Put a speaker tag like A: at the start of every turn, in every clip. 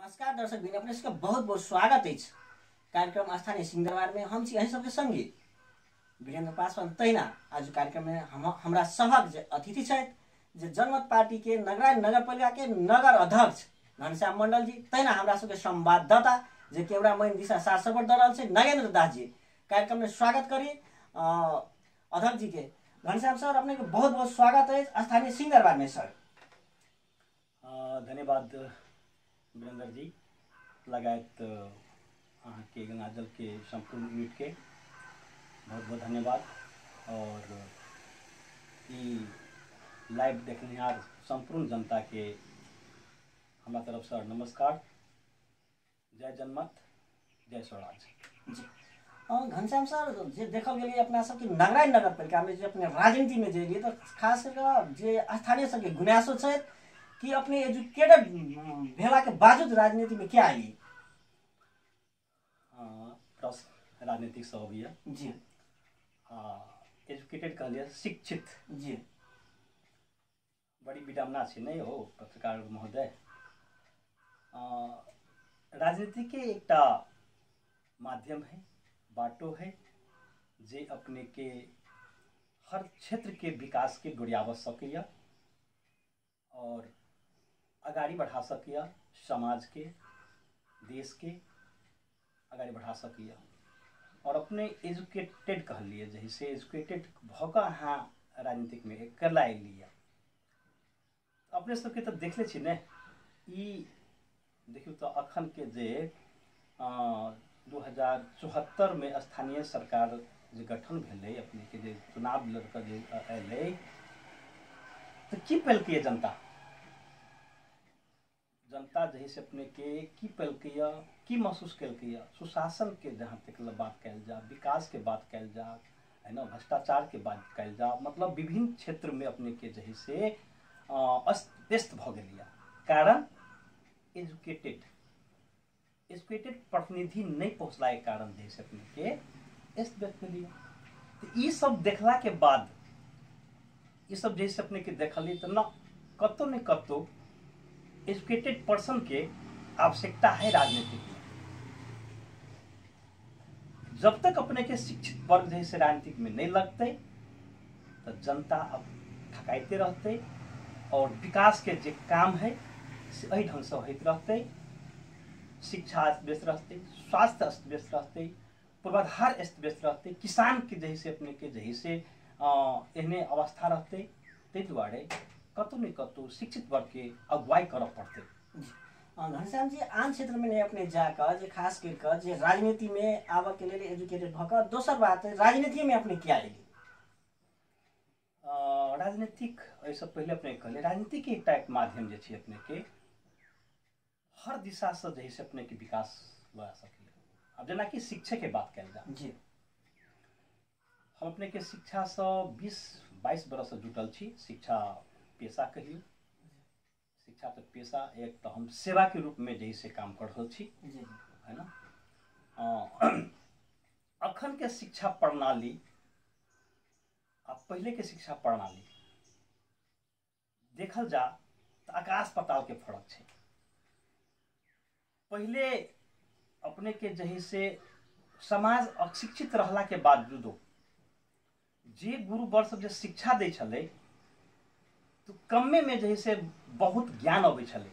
A: नमस्कार दर्शक बिन अपने सबका बहुत बहुत स्वागत है कार्यक्रम स्थानीय सिंहदरबार में। हम छी सबके संगी वीरेंद्र पासवान तैना। आज कार्यक्रम में हमरा सभक जे अतिथि छथि जे जनमत पार्टी के नगरायन नगर पालिका के नगर अध्यक्ष घनश्याम मंडल जी तैना हमरा सबके संवाददाता जे केवड़ा मैन दिशा साथ सपोर्ट दल से नगेंद्र दास जी कार्यक्रम में स्वागत करी अध्यक्ष जी के। घनश्याम सर अपने के बहुत बहुत स्वागत है स्थानीय सिंहदरबार में सर।
B: धन्यवाद वीरेंद्र जी लगायत अहाँ के गंगाजल के संपूर्ण यूनिट के बहुत बहुत धन्यवाद और लाइव देखनिहार संपूर्ण जनता के हमारा तरफ से नमस्कार। जय जनमत जय स्वराज।
A: घनश्याम सर जे देखल गेलिए अपना सबके नगरायन नगर पालिका में जे अपने राजनीति में जे लिए तो खास कर जे स्थानीय सबके गुनासो छै कि अपने एजुकेटेड भेला के बावजूद राजनीति में क्या आई?
B: प्रश्न राजनीतिक से हो गया
A: जी।
B: एजुकेटेड कह लिया शिक्षित
A: जी।
B: बड़ी विडम्बना छे नहीं हो पत्रकार महोदय। राजनीति के एक माध्यम है बाटो है जे अपने के हर क्षेत्र के विकास के डोरियाव सकिया और आगाड़ी बढ़ा सकिया, समाज के देश के आगाड़ी बढ़ा सकिया और अपने एजुकेटेड कह लिए जैसे एजुकेटेड भौका हाँ राजनीतिक में कर ला लिया। अपने सबके तो देख ले छी ने देखियो तो अखन के जे 2074 में स्थानीय सरकार जे गठन भेले अपने के जे चुनाव लड़कर जे अले तो की पहल किए जनता जही से अपने के की पहल किया की महसूस कल किया सुशासन के जहाँ तक बात कल जा, विकास के बात कल जा है ना, भ्रष्टाचार के बात कल जा, मतलब विभिन्न क्षेत्र में अपने के जही से अस्त व्यस्त भ गया। कारण एजुकेटेड प्रतिनिधि नहीं पहुँचला के कारण जैसे अपने के अस्त व्यस्त लिया। तो ये सब देखला के बाद ये सब जैसे अपने के देखली तो न कतो न कतो एजुकेटेड पर्सन के आवश्यकता है राजनीति में। जब तक अपने के शिक्षित वर्ग जैसे राजनीतिक में नहीं लगते तो जनता अब थकाते रहते और विकास के जो काम है सही ढंग से होते रहते, शिक्षा अस्त व्यस्त रहते, स्वास्थ्य अस्त व्यस्त रहते, पूर्वाधार अस्त व्यस्त रहते, किसान के जैसे अपने के जैसे एहने अवस्था रहते। ते दुआरे कतो न कतो शिक्षित वर्ग के अगुवाई कर पड़ते।
A: घनश्याम जी आन क्षेत्र में नहीं अपने जाकर जे खास कर जे राजनीति में आवा के लिए एजुकेटेड भकर दोसर बात राजनीति में अपने क्या आएगी?
B: राजनीतिक ऐसा पहले अपने कहले राजनीति के एक माध्यम जे अपने के हर दिशा से जैसे अपने के विकास ला सके। अब जना कि शिक्षा के बात कल जा
A: जी,
B: हम अपने के शिक्षा से 20-22 बरस से जुटल छी। शिक्षा पेशा कहियो, शिक्षा तो पेशा एक तो हम सेवा के रूप में जैसे काम कर रहे छी है ना। अखन के शिक्षा प्रणाली अब पहले के शिक्षा प्रणाली देखल जा तो आकाश पाताल के फर्क है। पहले अपने के जही से समाज अशिक्षित रहला के बावजूदो जे गुरु वर्ष जे शिक्षा दे छले तो कमे में जैसे बहुत ज्ञान अबै छले।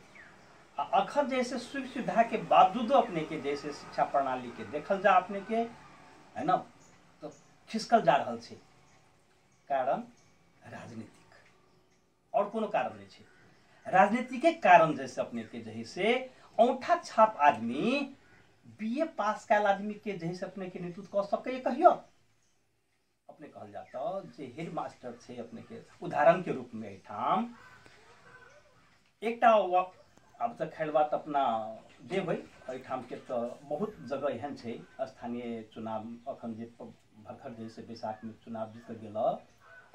B: अखन जैसे सुख सुविधा के बावजूदो अपने के जैसे शिक्षा प्रणाली के देखल जा अपने के है ना तो खिसकल जा रहल छे। कारण राजनीतिक और कोनो कारण नहीं छे। राजनीति के कारण जैसे अपने के जैसे औंठा छाप आदमी बीए पास कैल आदमी के जैसे अपने के नेतृत्व कर सके कहियो अपने कहल जाता जे हेड मास्टर छे अपने के उदाहरण के रूप में ठाम एकटा अब तक खैर बात अपना देबै ठाम के तो बहुत जगह एहन छे स्थानीय चुनाव अखन जे भरखर जैसे बैसाख में चुनाव जीत गेल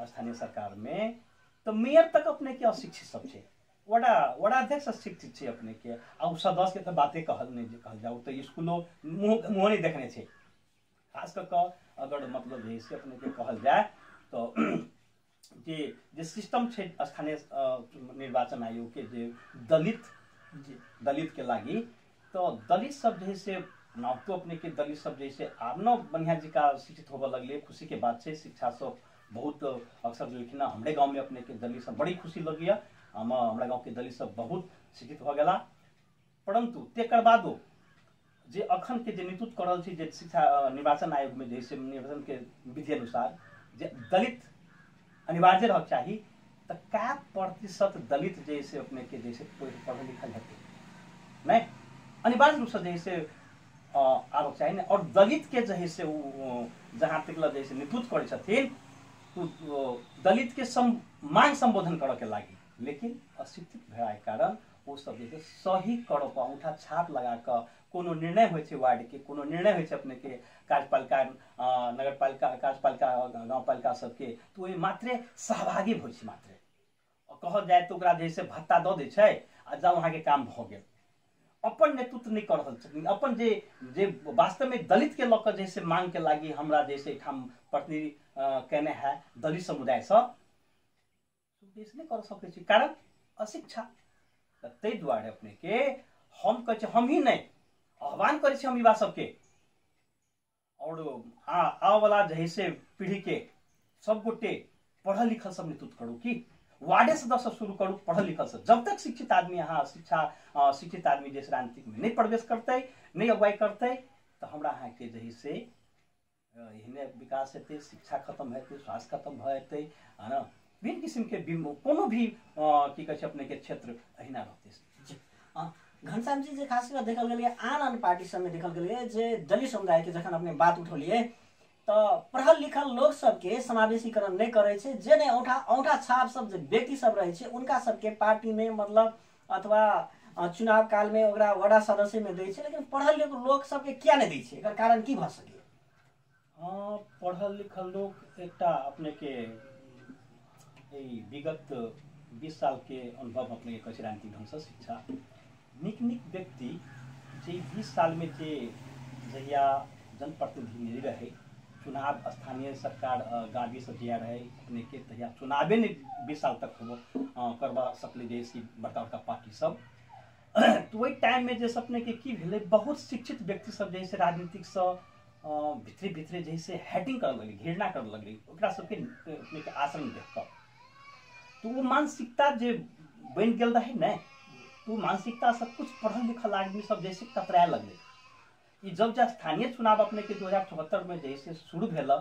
B: स्थानीय सरकार में तो मेयर तक अपने के अशिक्षित सब छे, वडाध्यक्ष शिक्षित छे अपने के आ सदस्य के तो बातें कहल नहीं कहल जाओ तो स्कूलों मुँह नहीं देखने छे। खास कर अगर मतलब जैसे अपने के कहल जाए तो जे सिस्टम छे स्थानीय निर्वाचन आयोग के जे दलित के लागी तो दलित सब जैसे नाव तो अपने के दलित सब जैसे आनो बढ़िया जी का शिक्षित होबे लगले, खुशी के बात है। शिक्षा सब बहुत अक्सर जो कि ना हमारे गांव में अपने के दलित सब बड़ी खुशी लगी है। हमारे गांव के दलित सब बहुत शिक्षित हो गया। परंतु तेकर बादो जे अखन के जे नेतृत्व कर रहल छी, जे शिक्षा निर्वाचन आयोग में जैसे निर्वाचन के विधि अनुसार जे दलित अनिवार्य रह चाहिए, तो क्या प्रतिशत दलित जैसे अपने के जैसे पढ़ल लिखल है नहीं अनिवार्य रूप से जैसे आरोप चाहिए ना। और दलित के जैसे जहाँ तक जैसे नेतृत्व करे छथिन तो दलित के मांग संबोधन करे के लागी, लेकिन अशिक्षित भेला के कारण वो सब जैसे सही करो पर अंगूठा छाप लगा कर कोनो निर्णय होय छै वार्ड के, कोनो निर्णय होय छै अपने के कार्यपालिका नगरपालिका कार्यपालिका गांवपालिका सबके, तो ओहि मात्रे सहभागी होइ छै मात्रे। कहल जाए तो ओकरा जैसे भत्ता दऽ दै छै आ जब वहाँ के काम भ गेल। अपन नेतृत्व नहीं कर रहल छथिन, अपन जे वास्तव में दलित के लऽ कऽ जैसे मांग के लागी हमरा जैसे ठाम प्रतिनिधि कहने है दलित समुदाय से नहीं कर सकै छी, कारण अशिक्षा। ताहि दुआरे अपने के हम कहे हम ही नहीं आह्वान करे हम युवा सबके और आने वाला जैसे पीढ़ी के सब गोटे पढ़ल लिखल सब नेतृत्व करू की वार्डे सदस्य शुरू करू पढ़ल लिखल से। जब तक शिक्षित आदमी यहाँ शिक्षित आदमी जैसे राजनीतिक में नहीं प्रवेश करते नहीं अगुवाई करते तो हमरा यहाँ के जैसे एहने विकास हेतै, शिक्षा खत्म हेतै, स्वास्थ्य खत्म भए है ना, विभिन्न किस्म के कोनो भी की कहे अपने के क्षेत्र अहिना रहते।
A: घनश्याम जी जे खास कर देखल गेलिए आन पार्टी सब में देखल गेलिए जे दलित समुदाय के जखन अपने बात उठौलिए तो पढ़ल लिखल लोग सबके समावेशीकरण नहीं करे छे, जे ने औंठा छाप सब जे व्यक्ति सब रहे छे उनका सबके पार्टी में मतलब अथवा चुनाव काल में ओकरा वार्ड सदस्य में दै छे, लेकिन पढ़ल लिखल लोग सबके क्या नहीं दै छे, एकर कारण की भ सके?
B: पढ़ल लिखल लोग एकटा अपने के विगत 20 साल के अनुभव अपने के कहे राजनीतिक ढंग से शिक्षा निक व्यक्ति जे 20 साल में जे जहिया जनप्रतिनिधि नहीं रहे, चुनाव स्थानीय सरकार गाँवी से दिया रहे अपने के तहिया चुनावे ने 20 साल तक करवा सकले जैसी बड़का बड़का पार्टी सब। तो वही टाइम में जैसे अपने के की भेले बहुत शिक्षित व्यक्ति सब जैसे राजनीतिक से भितरे भितरे जैसे हेटिंग कर लगे, घृणा कर लगे ओकरा सबके अपने के आचरण देख कर, तो वो मानसिकता जे बन गेल रहे न, तो मानसिकता सब कुछ पढ़ल लिखल आदमी सब जैसे कतराए लगले। जब स्थानीय चुनाव अपने के 2074 में जैसे शुरू भेल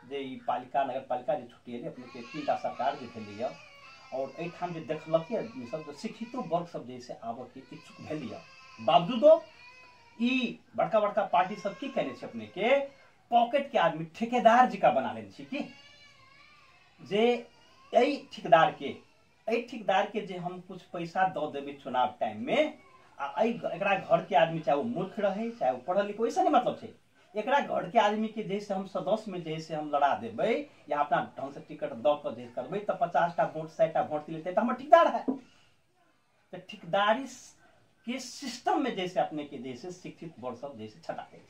B: जे पालिका नगर पालिका जे छुट्टी अपने के 3टा सरकार जे भेल और एठाम जे देखलक सब शिक्षितो वर्ग सब जैसे आबऽ के इच्छुक भेल, बावजूदो ई बड़का बड़का पार्टी सब की कहने छे अपने के पॉकेट के आदमी ठेकेदार जी का बना लेने छे की जे एई ठेकेदार के जे हम कुछ पैसा दऽ देबे चुनाव टाइम में एकरा घर के आदमी चाहे वो मूर्ख रहे चाहे वो पढ़ल लिखल वैसे नहीं मतलब छे, एकरा घर के आदमी के जैसे हम सदस्य में जैसे हम लड़ा देबे या अपना ढंग से टिकट दऽ कर जैसे करबे तो 50टा वोट 100टा वोट लेते तो हम ठेकेदार है। तो ठेकेदारी के सिस्टम में जैसे अपने के जैसे शिक्षित वर्ग सब जैसे छटा गए,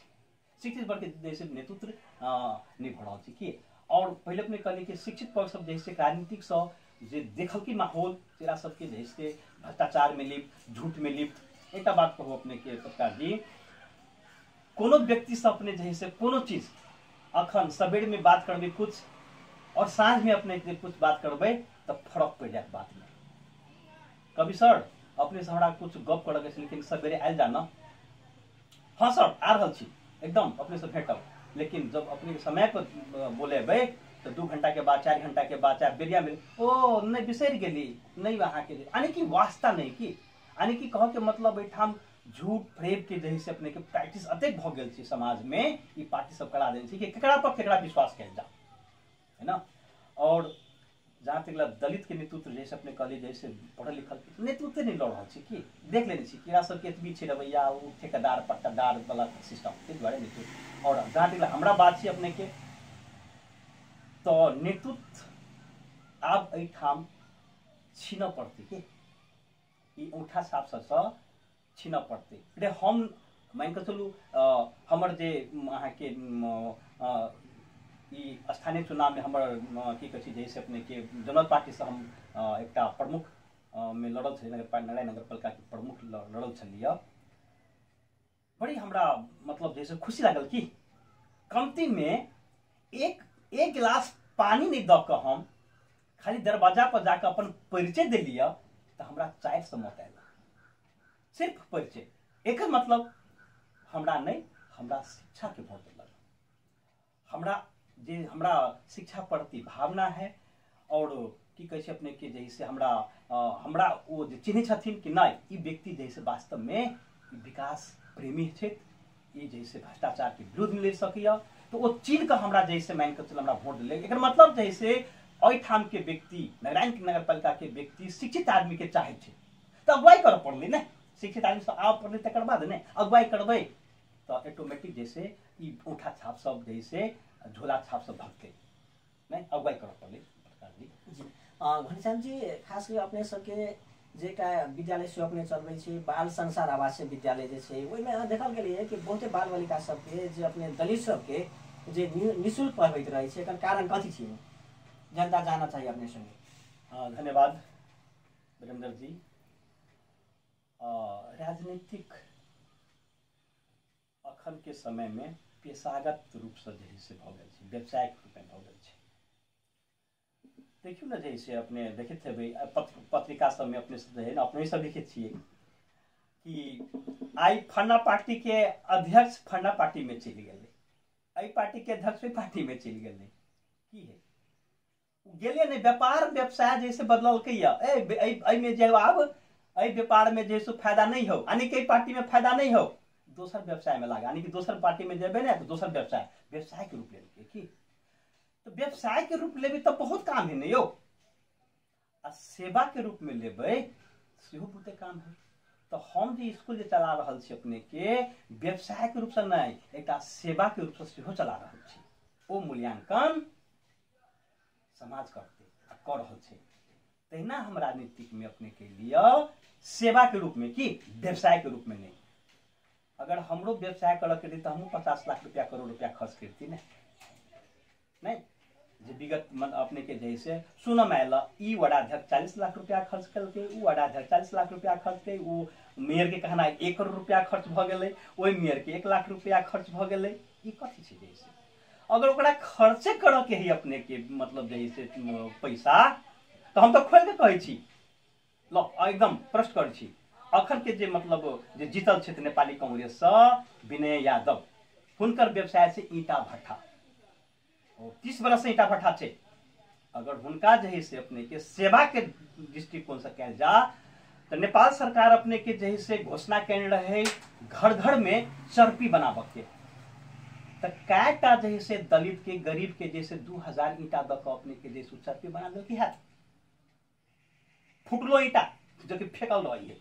B: शिक्षित वर्ग के जैसे नेतृत्व नहीं भऽ रहल छै की। और पहले अपने कहली कि शिक्षित वर्ग सब जैसे राजनीतिक सब जे देखल की माहौल तेरा सबके जैसे भ्रष्टाचार में लिप्त, झूठ में लिप्त। एक बात कहूँ अपने के पत्रकार जी, कोनो व्यक्ति से अपने जैसे कोनो चीज अखन सवेर में बात करबे कुछ और सांझ में अपने कुछ बात करबे तो फर्क पड़ जाए बात में। कभी सर अपने से हमरा कुछ गप कर के लेकिन सवेरे आयल जाना, हाँ सर आ रहल छी एकदम अपने से भेटब, लेकिन जब अपने समय पर बोलेबे तो 2 घंटा के बाद 4 घंटा के बाद चाहे बेरिया में ओ नहीं बिसर गेली नहीं वहाँ के यानी कि वास्ता नहीं की यानी कि कह के मतलब एठाम झूठ फ्रेब के जैसे अपने के प्रैक्टिस अतेक भ गेल छै समाज में, ई पार्टी सब करा देने कि केकरा पर केकरा विश्वास कयल जा, है ना। और जहाँ तक दलित के नेतृत्व जैसे अपने कहली जैसे पढ़ल लिखल नेतृत्व नहीं लड़ रहा है कि देख लेने कि सबके एतबी छै रवैया वो ठेकेदार पट्टादार वाला सिस्टम के द्वारा नेतृत्व। और जहाँ तक हमरा बात छै अपने के तो नेतृत्व आब एठाम छीन पड़ते कि ई औंठा छाप से छीन पड़ते। अरे हम मान के चलू हमर जे अहाँ के ई स्थानीय चुनाव में हमर की कहे जैसे अपने के जनता पार्टी से हम एकटा प्रमुख में लड़ल छलियै, नगर पालिका के प्रमुख लड़ल छलियै बड़ी हमरा मतलब जैसे खुशी लागल कि कमती में एक एक गिलास पानी नहीं द के हम खाली दरवाजा पर जाकर अपन परिचय दे लिया तो हमरा 400 मत आयल। सिर्फ परिचय, एक मतलब हमरा नहीं, हमरा शिक्षा के वोट दिलक। हमरा शिक्षा प्रति भावना है और की कहे छै अपने के जैसे हमरा वो चिन्ह छथिन कि नहीं ई व्यक्ति जैसे वास्तव में विकास प्रेमी छे, ई जैसे भ्रष्टाचार के विरुद्ध में ले सकिया, तो वो चिन्ह के हमरा जैसे मान के चल हमरा वोट दिले। एकर मतलब जैसे ठाम के व्यक्ति नारायण नगर पालिका के व्यक्ति शिक्षित आदमी के चाहे छे तो अगुवाई कर पड़ले ने, शिक्षित आदमी से आव पड़ले तकर बाद ने अगुवाई करबे तो ऑटोमेटिक जैसे ई औंठा छाप सब जैसे झोला छाप सब भगते नहीं अगुवाई कर पड़ले।
A: जी घनश्याम जी, खास कर अपने सबके जेटा विद्यालय से अपने चलबै छै बाल संसार आवासीय विद्यालय जे छै ओहिमे देखल गेलै कि बहुते बाल बालिका सबके जे अपने दलित सबके जे निःशुल्क पढ़बैत रहै छै, एकर कारण कथी छै जनता जानना चाहिए अपने संगे।
B: धन्यवाद वीरेंद्र जी। राजनीतिक अखन के समय में पेशागत रूप से जैसे भ गेल छै, व्यावसायिक रूप में भ गेल छै। देखियो ना जैसे अपने देखते हेबै पत्रिका सब में अपने से है ना अपने सब लिखे छिए कि आई फन्ना पार्टी के अध्यक्ष फन्ना पार्टी में चलि गेलै, आई पार्टी के अध्यक्ष पार्टी में चलि गेलै, की है गेलिए नहीं व्यापार व्यवसाय जैसे बदललकै या ए में जे आब ए व्यापार में जैसे फायदा नहीं हो यानी कि पार्टी में फायदा नहीं हो दोसर व्यवसाय में लागा, यानी कि दोसर पार्टी में जेबे ना तो दोसर व्यवसाय के रूप लेलकै की, तो व्यवसाय के रूप लेबे तो बहुत काम है नहीं यो, आ सेवा के रूप में लेबे सेहो बहुते काम है। तो हम जे स्कूल जे चला रहल छी अपने के व्यवसाय के रूप से नहीं एक सेवा के रूप से सेहो चला रहल छी, ओ मूल्यांकन समाज करते कर रहल छै। तहिना हम राजनीतिक में अपने के लिए सेवा के रूप में की व्यवसाय के रूप में नहीं। अगर हमरो व्यवसाय कर के तो हम 50 लाख रुपया करोड़ रुपया खर्च करती नहीं जे विगत अपने के जैसे सुनम आयल ई वडाध्यक्ष 40 लाख रुपया खर्च करके, उ वडाध्यक्ष 40 लाख रुपया खर्च के, उ मेयर के कहना 1 करोड़ रुपया खर्च भ गेलै, ओइ मेयर के 1 लाख रुपया खर्च भ गेलै, ई कथी छै जैसे अगर ओकरा खर्चे कर के ही अपने के मतलब जैसे पैसा तो हम तो खोल के कहे छी लो एकदम प्रश्न कर छी अखन के जे मतलब जे जीतल क्षेत्र नेपाली कांग्रेस से विनय यादव हुनकर व्यवसाय से ईंटा भट्ठा 30 बरस से ईंटा भट्ठा छै। अगर हुनका जे से अपने के सेवा के दृष्टिकोण से कल जा तो नेपाल सरकार अपने के जे से घोषणा कैन रहे घर घर में चरपी बनाबे के, तो कैटा जैसे दलित के गरीब के जैसे 2000 ईंटा द के अपने के जैसे चरपी बना दो की है फुटलो ईंटा जो कि फेकल रही है।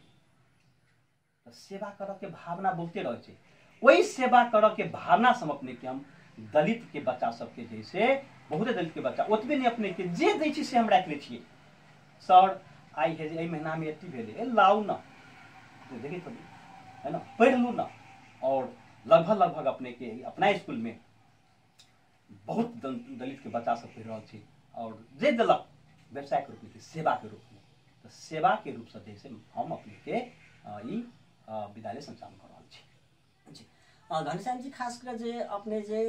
B: तो सेवा कर के भावना बोलते रहे छे, वही सेवा कर के भावना से अपने के हम दलित के बच्चा सबके जैसे बहुत दलित के बच्चा ओतबे नहीं अपने के जे दै छी से हम राख ले छिए सर आई है ए महीना में एती भेले ए लाऊ ना देखी तो है ना पढ़ लू ना, और लगभग अपने के अपना स्कूल में बहुत दलित के बच्चा सब पढ़ रहा छे और जे दिलक व्यवसाय के रूप में सेवा के रूप में, तो सेवा के रूप से जैसे हम अपने के विद्यालय संचालन कर रहा छी।
A: घनश्याम जी, खास कर जे अपने जे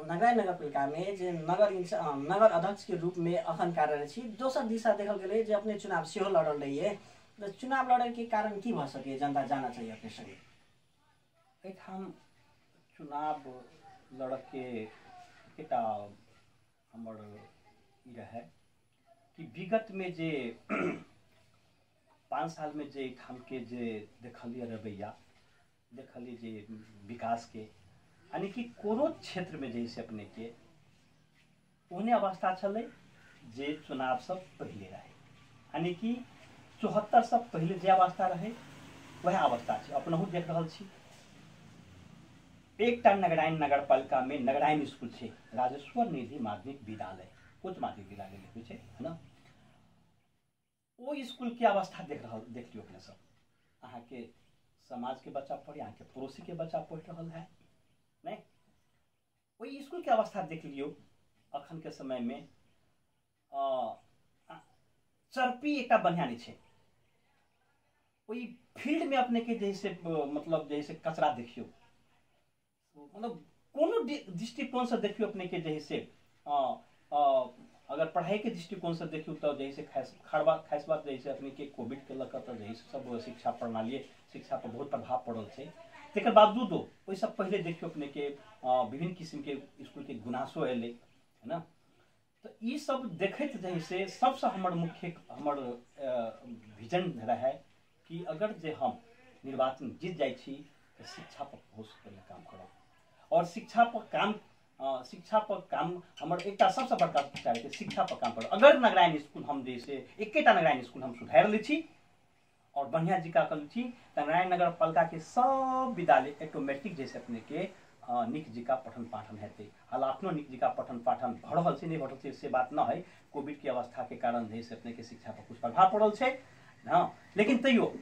A: नारायण नगरपालिका में जे नगर अध्यक्ष के रूप में अखन कार्यरत छी, दोसर दिशा देखल गेलै जे अपने चुनाव सेहो लड़ल रहिए, तो चुनाव लड़े के कारण की भ सके जनता जानना चाहिए अपने संगे।
B: एठाम चुनाव लड़ के एकटा हमर ई रहे कि विगत में जे 5 साल में जे ठाम के जे देखलिए रवैया देखलिए जे विकास के यानी कि कोनो क्षेत्र में जैसे अपने के ओने अवस्था चले जे चुनाव सब पहले रहे, यानी कि 74 से पहले जे अवस्था रहे वह अवस्था छै अपनहु देख रहल छी। एकटा नगरायन नगरपालिका में नगरायन स्कूल छै, राजेश्वर निधि माध्यमिक विद्यालय उच्च माध्यमिक विद्यालय लिखै छै है ना, वो स्कूल के अवस्था देख लियो अपने सब, अहाँ के समाज के बच्चा पढ़े अहाँ के पड़ोसी के बच्चा पढ़ रहा है नहीं, वही स्कूल के अवस्था देख लियो अखन के समय में चरपी एक बढ़िया नहीं है, वही फील्ड में अपने के जैसे मतलब जैसे कचरा देखियो मतलब कोनो दृष्टिकोण से देखियो अपने के जही से अगर पढ़ाई के दृष्टिकोण से देखियो तो जही से खास बात जही से अपने के कोविड के लक तो जही से सब शिक्षा प्रणाली शिक्षा पर बहुत प्रभाव पड़ल है। तेकर बावजूदो ओहि सब पहले देखियो अपने के विभिन्न किस्म के स्कूल के गुनासो एले है ना। तो ये सब देखते जही से सबसे हमर मुख्य हमर विजन रहे कि अगर जे हम निर्वाचन जीत जाए छी तो शिक्षा पर बहुत पहले काम करब और शिक्षा पर काम हमर एक सबसे बड़का चाहे शिक्षा पर काम करब। अगर नगरायन स्कूल हम जैसे एकेटा नगरायन स्कूल हम सुधार ली छी और बढ़िया जिका कर ली तो नगरायन नगर पालिका के सब विद्यालय ऑटोमेटिक जैसे अपने के निक जिका पठन पाठन हेतै। हाल अपनो निक जिका पठन पाठन भ रहल छै नहीं भ रहल छै से बात न है। कोविड के अवस्था के कारण जैसे अपने के शिक्षा पर कुछ प्रभाव पड़ल छै हाँ, लेकिन तैयो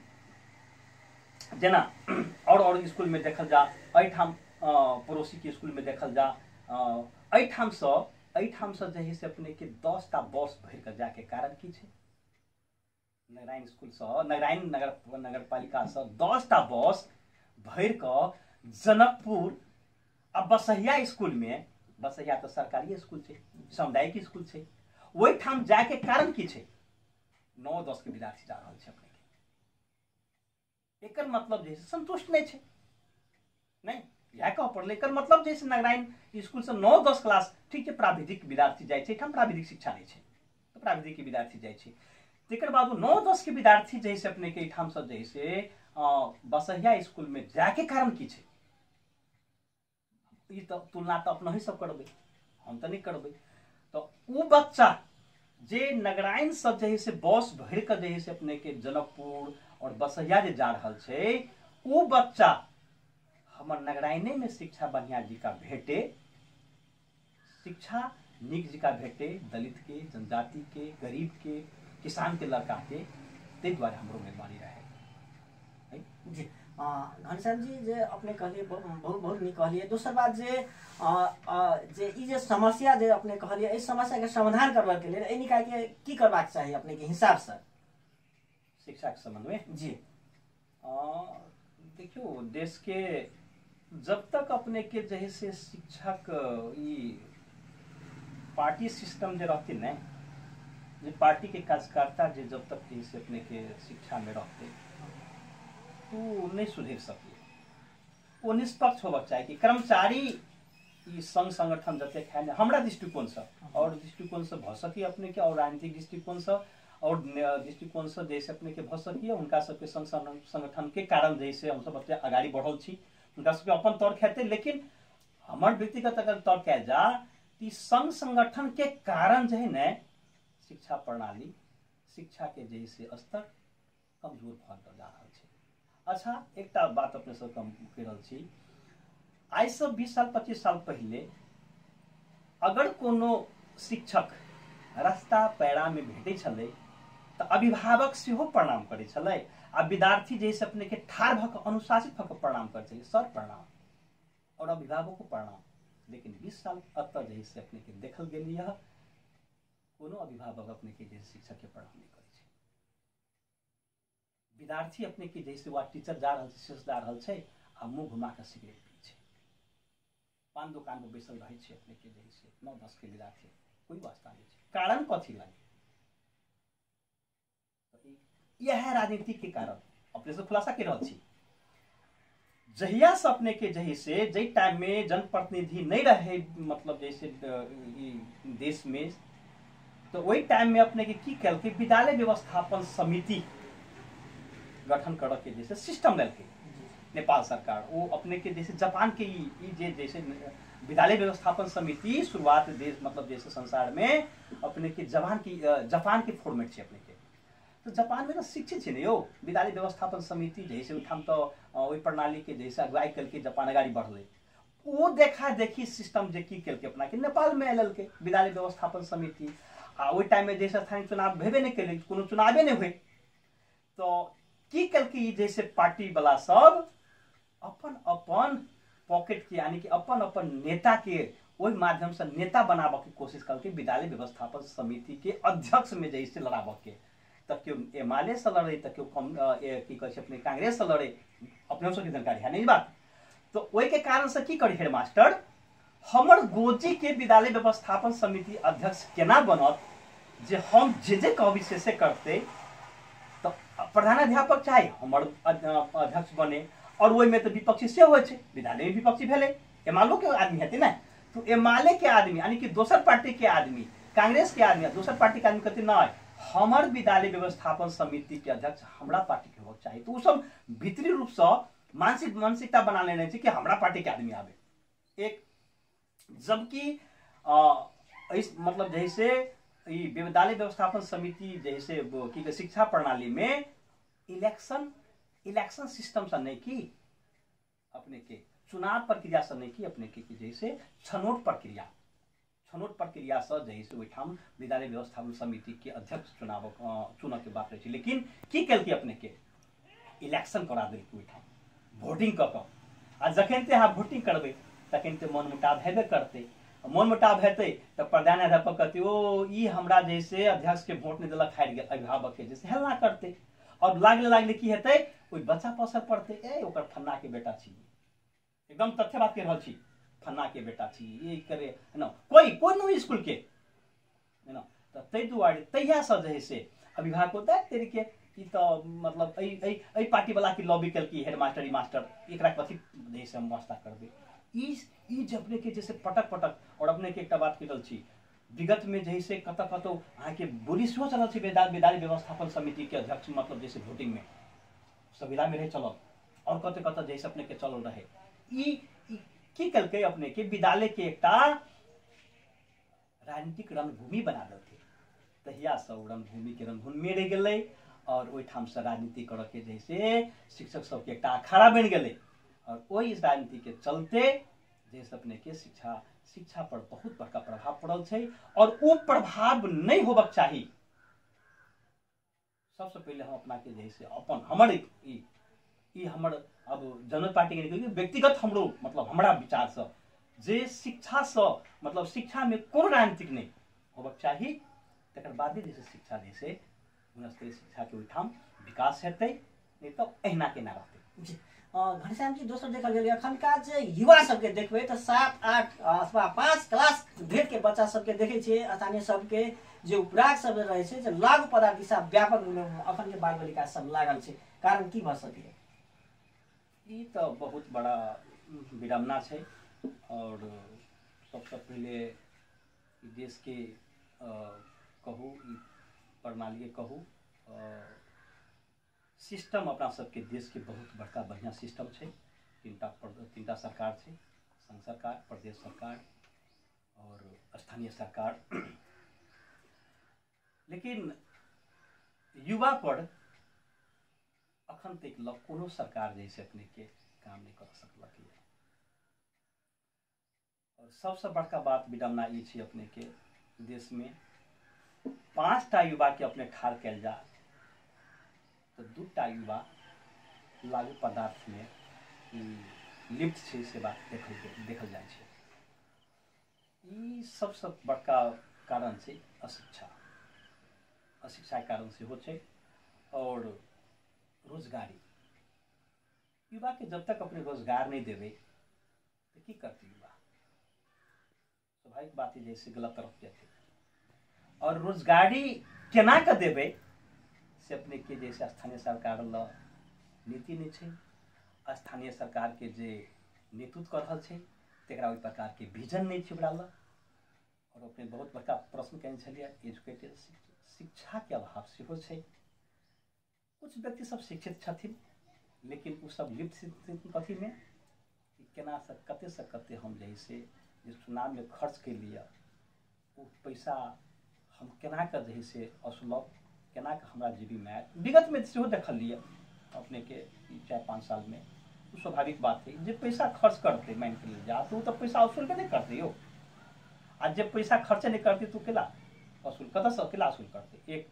B: जेना और स्कूल में देखल जा एठाम पड़ोसी के स्कूल में देखल जा एठाम से जे से अपने के 10 टा बस भर के जाके कारण की छै। नगरायन स्कूल से नगरायन नगर पालिका से 10 टा बस भर के जनकपुर आ बसहिया स्कूल में, बसहिया तो सरकारी स्कूल छै सामुदायिक स्कूल छै, ओहि ठाम जाके कारण की छै 9-10 के विद्यार्थी जा रहल छै अपने के। एकर मतलब जे संतुष्ट नहीं छै नहीं यह कह पड़ल। एकर मतलब जैसे नगरायन स्कूल से 9-10 क्लास ठीक है प्राविधिक विद्यार्थी जाए छै, प्राविधिक शिक्षा नहीं छै तो प्राविधिक के विद्यार्थी जाए छै। तेकर बाद 9-10 के विद्यार्थी जैसे अपने के ठाम से जैसे बसहिया स्कूल में जाके कारण की छै। ये तो तुलना तो अपना ही सब करबे हम तो नहीं करबे। तो वो बच्चा जे नगरायन सब जही से बस भर के जही से अपने के जनकपुर और बसहिया जे जा रहल छै वो बच्चा हमर नगरायने में शिक्षा बढ़िया जिका भेटे, शिक्षा निक जिका भेटे, दलित के, जनजाति के, गरीब के, किसान के लड़का के, ते द्वारा हमरो मेहरबानी रहे
A: जी। घनश्याम जी जे अपने कहलिए बहुत निक कहलिए। दोसर बात जे ई जे समस्या जे अपने कहलिए इस समस्या के समाधान करबा के लिए ए निकाय के की करबाक चाहिए अपने के हिसाब से
B: शिक्षा के संबंध में
A: जी।
B: देखियो देश के जब तक अपने के जहे से शिक्षक पार्टी सिस्टम जो रहती न जे पार्टी के कार्यकर्ता जे जब तक जैसे अपने के शिक्षा में रहते तो नहीं सुधर सके। वो निष्पक्ष होगा चाहिए कि कर्मचारी संघ संगठन जते है हमारा दृष्टिकोण से और दृष्टिकोण से भ सके अपने के और राजनीतिक दृष्टिकोण से और दृष्टिकोण से जैसे अपने के भ सके उनका सबके संघ संगठन के कारण जैसे हम सब आगाड़ी बढ़ल छी उनका सबके अपन तर्क हेतै। लेकिन हमार व्यक्तिगत अगर तर्क कल जा कि संघ संगठन के कारण जो है न शिक्षा प्रणाली शिक्षा के जैसे स्तर कमजोर भल जा रहा है। अच्छा एक बात अपने सब कम कह रहल छी आज से 20 साल 25 साल पहले अगर कोनो शिक्षक रास्ता पैरा में भेटे छले तो अभिभावक सेहो प्रणाम करे छले आ विद्यार्थी जैसे अपने के ठार भक अनुशासित भक प्रणाम करे छले सर प्रणाम और अभिभावक को प्रणाम। लेकिन 20 साल अत जैसे अपने के देखल गेल यह कोनो अभिभावक अपने के जैसे शिक्षक के प्रणाम नहीं करे। विद्यार्थी अपने के जैसे वह टीचर जा रहा शिक्षक जा रहा है आ मुँह घुमा के सिगरेट पी छे, पान दुकान में बैसल रहे छे अपने के जैसे 9-10 के विद्यार्थी कोई वास्ता नहीं छे। कारण कथी लगे यह राजनीति के कारण अपने से खुलासा कर रहा छी। जहिया से अपने के जही से जै टाइम में जनप्रतिनिधि नहीं रहे मतलब जैसे देश में तो वही टाइम में अपने के की कल के विद्यालय व्यवस्थापन समिति गठन कर के जैसे सिस्टम लल के नेपाल सरकार वो अपने के जैसे जापान के जैसे विद्यालय व्यवस्थापन समिति शुरुआत देश मतलब जैसे संसार में अपने के जापान के फॉर्मेट से अपने के तो जापान में ना शिक्षित है यो विद्यालय व्यवस्थापन समिति जैसे उठाम तो वही प्रणाली के जैसे अगुवाई करके जापान अगाड़ी बढ़ले वो देखा देखी सिस्टम जे की कल के अपना के नेपाल में लल के विद्यालय व्यवस्थापन समिति आ वही टाइम में जैसे स्थानीय चुनाव भेबे नहीं कैले कोनो चुनावे नहीं हुए तो की कल के जैसे पार्टी वाला सब अपन अपन पॉकेट के यानी कि अपन अपन नेता के वही माध्यम से नेता बनाबे की कोशिश करके विद्यालय व्यवस्थापन समिति के अध्यक्ष में जैसे लड़ाबे के तब क्यों एमएलए से लड़े तब क्यों की कहे अपने कांग्रेस से लड़े अपने सबकी जानकारी है नहीं बात तो ओहि के कारण से की करी हेडमास्टर हमर गोजी के विद्यालय व्यवस्थापन समिति अध्यक्ष केना बनत जे हम जे कहबी से करते। तो प्रधानाध्यापक चाहे हमर अध्यक्ष बने और ओहि में तो विपक्षी से हो विद्यालय में विपक्षी भेले एमालो के आदमी हेतै ना। तो एमाले के आदमी यानी कि दोसर पार्टी के आदमी कांग्रेस के आदमी दोसर पार्टी के आदमी कहते ना हमर विद्यालय व्यवस्थापन समिति के अध्यक्ष हमरा पार्टी के हो चाहिए। तो उ सब भीतरी रूप से मानसिकता बना लेने कि हमरा पार्टी के आदमी आवे एक। जबकि इस मतलब जैसे विद्यालय व्यवस्थापन समिति जैसे की शिक्षा प्रणाली में इलेक्शन सिस्टम से नहीं की अपने के चुनाव प्रक्रिया से नहीं की अपने के जैसे छनौट प्रक्रिया से जैसे ओहिठाम विद्यालय व्यवस्थापन समिति के अध्यक्ष चुनाव के बात रहे। लेकिन की कल अपने के इलेक्शन करा दिल ओहिठाम वोटिंग कऽ आ जखन अहाँ वोटिंग करबै तखन ते मन मुटाव हेबे करते। मन मुटाव हेतै तो प्रधानाध्यापक कहते ओ ई हमरा जैसे अध्यक्ष के वोट नहीं दिलक हारि गेल अभिभावक के जैसे हेलना करते और लागले की हेतै ओहि बच्चा पर असर पड़ते ए ओकर फन्ना के बेटा छी एकदम तथ्य बात कह रहल छी फन्ना के बेटा छी ये करे है ना कोई नहीं स्कूल के है ना। तो तै दुआरे तहिया से जे से अभिभावक होता है तेरे के ई तो मतलब ऐ पार्टी वाला की लॉबी कल की हेडमास्टर मास्टर एकरा कथी जैसे हम वास्ता करबे ई जब अपने के जैसे पटक और अपने के एक बात कहल छी विगत में जैसे कतौ अहाँ के बुरी सोच चलल छी विद्यालय व्यवस्थापन समिति के अध्यक्ष मतलब जैसे वोटिंग में संविदा में रहे चलल और कत जैसे अपने के चलल रहे ई की कलके अपने के विद्यालय के एक राजनीतिक रणभूमि बना देलके। तहिया से रणभूमि के रणभूमि में रह गए और ओहिठाम से राजनीति कर के जैसे शिक्षक सबके एक अखाड़ा बन गए और वही इस राजनीति के चलते जैसे अपने के शिक्षा पर बहुत बड़का प्रभाव पड़ल है और वो प्रभाव नहीं होबक चाहिए। सबसे पहले हम अपना के जैसे अपन हमर ई हमर अब जनता पार्टी के व्यक्तिगत हमरो मतलब हमरा विचार से जे शिक्षा से मतलब शिक्षा में कोनो राजनीतिक नहीं होबक चाहिए। तकर बाद जैसे शिक्षा जैसे गुणस्तरीय शिक्षा के ओहिठाम विकास हेतै नहीं तो अहिना केना रहतै।
A: घनश्याम जी दोसर देखल गेल अखनका जे युवा सबके देखबै तो 7, 8 अथवा 5 क्लास धरि के बच्चा सबके देखै छियै स्थानीय सबके जे उपराग सब रहे छै जे लागू पदार्थ दिशा व्यापक अखन के बाल बालिका सब लागल छै कारण की भ सकैए।
B: ई तो बहुत बड़ा विडम्बना है और सबसे पहले देश के कहू प्रणाली कहू सिस्टम अपना सबके देश के बहुत बड़का बढ़िया सिस्टम है। तीनटा सरकार है संघ सरकार प्रदेश सरकार और स्थानीय सरकार। लेकिन युवा पर अखन तक कोनो सरकार जैसे अपने के काम नहीं कर सकलक है। और सबसे बड़का बात विडम्बना ई छै अपने के देश में 5टा युवा के अपने खाड़ कल जा तो 2टा युवा लागू पदार्थ में लिप्त छै से बात देखल जाए छै। ई सबसे बड़का कारण छै अशिक्षा के कारण से हो छै। और रोजगारी युवा के जब तक अपने रोजगार नहीं देवे तो की करते युवा स्वाभाविक बात है जैसे गलत तरफ जाते। और रोजगारी केना के देवे से अपने के जैसे स्थानीय सरकार ल नीति नहीं है स्थानीय सरकार के जे नेतृत्व कर रहल छै तेकरा ओहि प्रकार के विजन नहीं छै ओकरा ल। और अपने बहुत बड़का प्रश्न कयने छलियै एजुकेटेड शिक्षा के अभाव से हो छै। कुछ व्यक्ति सब शिक्षित छथिन लेकिन वो सब लिप्त कथी में केना से कते हम जैसे चुनाव में खर्च के लिए वो पैसा हम केना के जैसे असुलभ केना के हमरा जीवी में विगत में सेहो देखल लिया अपने के 4-5 साल में। स्वाभाविक बात है जे पैसा खर्च करते मान के लिए जा तो पैसा वसूल नहीं करते यो आज जब पैसा खर्च नहीं करते तो केला वसूल केला वसूल करते। एक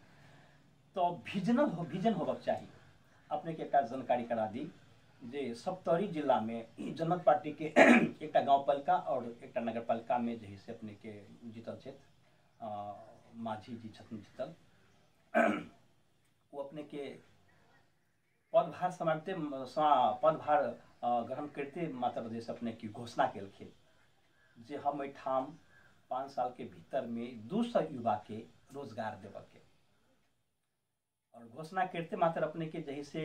B: तो विजन होबक चाहिए अपने के एक जानकारी करा दी जे सप्तरी जिला में जनता पार्टी के एक गाँव पालिका और एक नगर पालिका में जैसे अपने के जीतल छे माझी जी छथिन जीतल वो अपने के पदभार समाप्ते पदभार ग्रहण करते मात्र जैसे अपने की घोषणा केलखिन जे हम एठाम 5 साल के भीतर में 200 युवा के रोजगार देव के, और घोषणा करते मात्र अपने के जैसे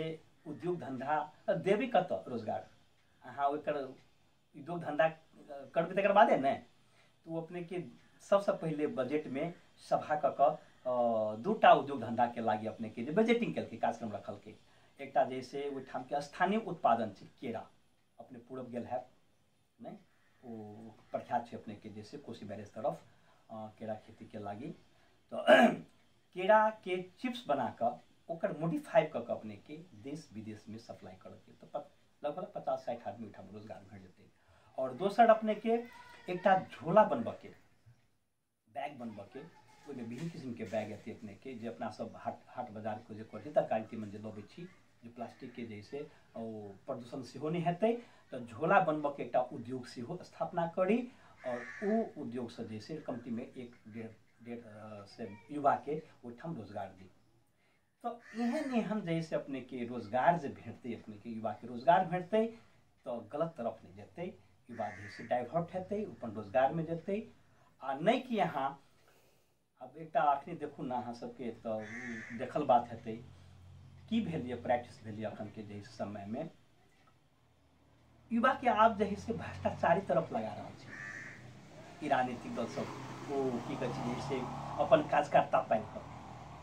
B: उद्योग धंधा देवी कत रोजगार अहाँ उद्योग धंधा करबे तकर बादे ने तो अपने के सबसे पहले बजट में सभा क 2टा उद्योग धंधा के लागी अपने के बजटिंग के कार्यक्रम रखल के। एकटा जैसे ओठाम के स्थानीय उत्पादन छै केरा, अपने पूरब गेल है नहीं वो प्रख्यात है अपने के जैसे कोसी बैरेज तरफ केरा खेती के लागी, तो केरा के चिप्स बनाकर ओकर मॉडिफाई क अपने के देश विदेश में सप्लाई करके तो लगभग 50-60 आदमी उठाम रोजगार भेट जेतै। और दोसर अपने के एकटा झोला बनबऽ के, बैग बनबऽ के, ओहिमे विभिन्न किस्म के बैग हेतै अपने के जे अपना सब हाट बाजार को जे करतै तरकारी तीमन जे लबै छी जो प्लास्टिक के जैसे प्रदूषण सेहो नहीं हेतै, तो झोला बनबऽ के एकटा उद्योग सेहो स्थापना करी और वो उद्योग से जैसे कमती में 1-1.5 से युवा के ओहिठाम रोजगार दी। तो एहन जैसे अपने के रोजगार जे भेटते अपने के युवा के रोजगार भेटते तो गलत तरफ नहीं जेते, युवा जैसे डाइवर्ट हेतै अपन रोजगार में जेते आ नहीं कि यहाँ अब एकटा अखनी देखू ना अहाँ सबके तो देखल बात हेतै की भेलिए प्रैक्टिस भेलिए अखन के जैसे समय में युवा के आप जैसे भ्रष्टाचारी तरफ लगा रहा छै। ई राजनीतिक दल सब ओ की कहै छै जैसे अपन कार्यकर्ता पाइन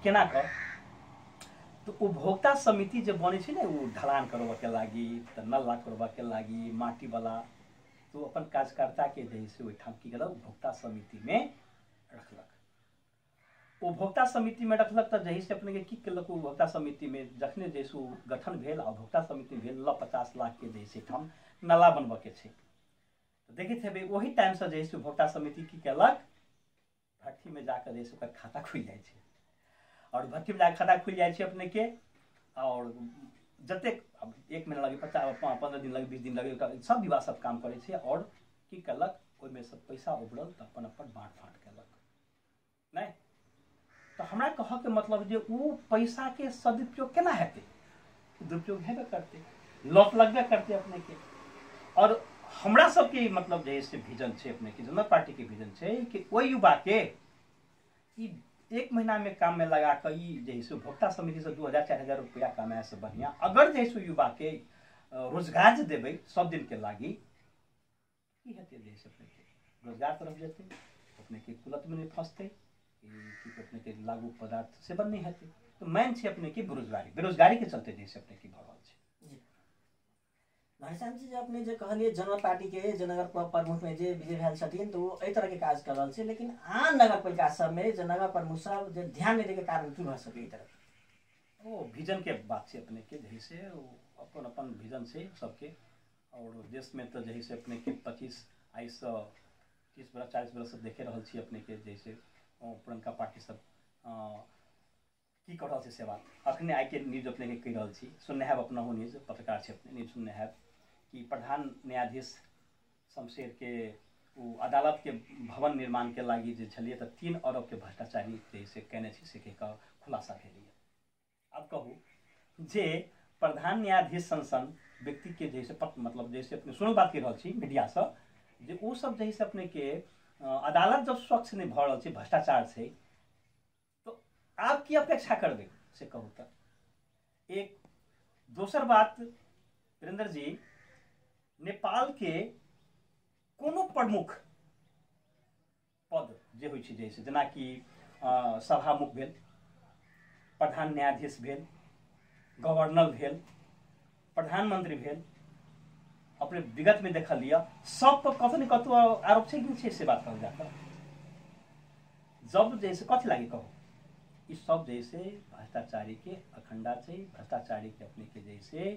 B: केना कर तो उपभोक्ता समिति जो बने छै ने वो ढलान करबा के लागी तो नल्ला करबा के लागी माटी वाला तो अपन कार्यकर्ता के जैसे ओहिठाम की केलक उपभोक्ता समिति में रखलक। उपभोक्ता समिति में रखलक तो जैसे अपने के की केलक उपभोक्ता समिति में जखने जैसे गठन भेल उपभोक्ता समिति भेल 50 लाख के जैसे ठाम नाला बनबऽ के छै तो देखैत हेबै वही टाइम से जैसे उपभोक्ता समिति की केलक भट्ठी में जाकर जैसे ओकर खाता खुल जाइ छै और भट्ठी में जाकर खाता खुल जाइ छै अपने के और जते 1 महीना लगे 15 दिन लगे 20 दिन लगे सब विवाह सब काम करे छै और की केलक ओहिमे सब पैसा उबरल तो अपन अपन बाँट फाँट केलक नहीं। तो हमरा कह के मतलब जे वो पैसा के सदुपयोग केना हेतै, दुरुपयोग हेबे करते, लॉट लगबे करते अपने के। और हमरा सबके मतलब जैसे विजन छै अपने के जनता पार्टी के विजन छै कि ओई युवा के 1 महीना में काम में लगा कर जैसे उपभोक्ता समिति से 2000-4000 रुपया कमाए से बढ़िया अगर जैसे युवा के रोजगार देवे सब दिन के लागी की हेतै जैसे अपने के रोजगार तरफ जेतै अपने के कुलत में नहीं फंसते कि अपने के लागू पदार्थ सेवन नहीं हेतै। तो मेन छै अपने के बेरोजगारी के चलते जैसे अपने की भऽ रहल छै।
A: घनश्याम जी अपने जो कहलिए जनता पार्टी के जो नगर प्रमुख में जे विजय भेल छथिन तो वो एहि तरह के काज कर रहल छै, लेकिन आन नगर पालिका सब में जो नगर प्रमुख सब जो ध्यान नहीं दे के कारण की भऽ सकै ई तरह
B: ओ विजन के बात छै अपने के जैसे अपन अपन विजन छै सबके। और देश में तो जैसे अपने के 25 से 30 बरस 40 बरस से देखे रहल छी अपने के जैसे पुरनका पार्टी सब की कर रहल छै सेवा। अखने आइ के न्यूज अपने के कहि रहल छी सुनने हैब अपना हो न्यूज पत्रकार छै अपने न्यूज सुनने हैब कि प्रधान न्यायाधीश शमशेर के वो अदालत के भवन निर्माण के लागी जे छलिए तो 3 अरब के भ्रष्टाचारी जैसे कहने छी से के खुलासा भेलिए। अब कहू जे प्रधान न्यायाधीश सन व्यक्ति के जैसे मतलब जैसे अपने सुनल बात कहि रहल छी मीडिया से जे वो सब जैसे अपने के अदालत जब स्वच्छ नहीं भऽ रहल छै भ्रष्टाचार छै तो आप की अपेक्षा करबे से कहू तो। एक दोसर बात वीरेंद्र जी नेपाल के कोनो प्रमुख पद जे होइ छै जैसे जेना कि सभामुख भेल, प्रधान न्यायाधीश भेल, गवर्नर भेल, प्रधानमंत्री भेल, अपने विगत में देखल लिया सब पर कतौ न कतौ आरोप छै कि नहीं छै से बात कहल जाता जब जैसे कथी लागे कहू ई सब जैसे भ्रष्टाचारी के अखंडा छै भ्रष्टाचारी के अपने के जैसे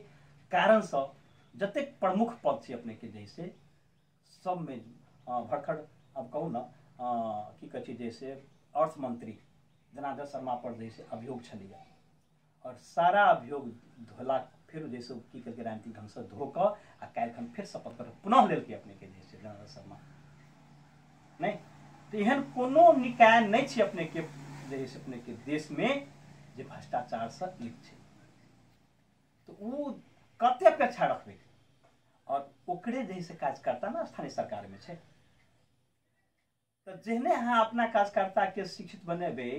B: कारण से जते प्रमुख पद छै अपने के जैसे सब में भरखड़ अब कहू ना की कहै छै जैसे अर्थ मंत्री जनार्दन शर्मा पर जैसे अभियोग छलिए और सारा अभियोग धोला फिर जैसे की करके राजनीतिक ढंग से धो कर आ काल्हिखन फिर शपथ कर पुनः लेलकै अपने के जैसे जनार्दन शर्मा नहीं। तो एहन कोनो निकाय नहीं छै अपने के जैसे अपने के देश में जे भ्रष्टाचार से लिप्त छै तो वो कते अपेक्षा रखबे ओकरे जैसे कार्यकर्ता ना स्थानीय सरकार में छे। तो जेहने अहाँ अपना कार्यकर्ता के शिक्षित बनेबे,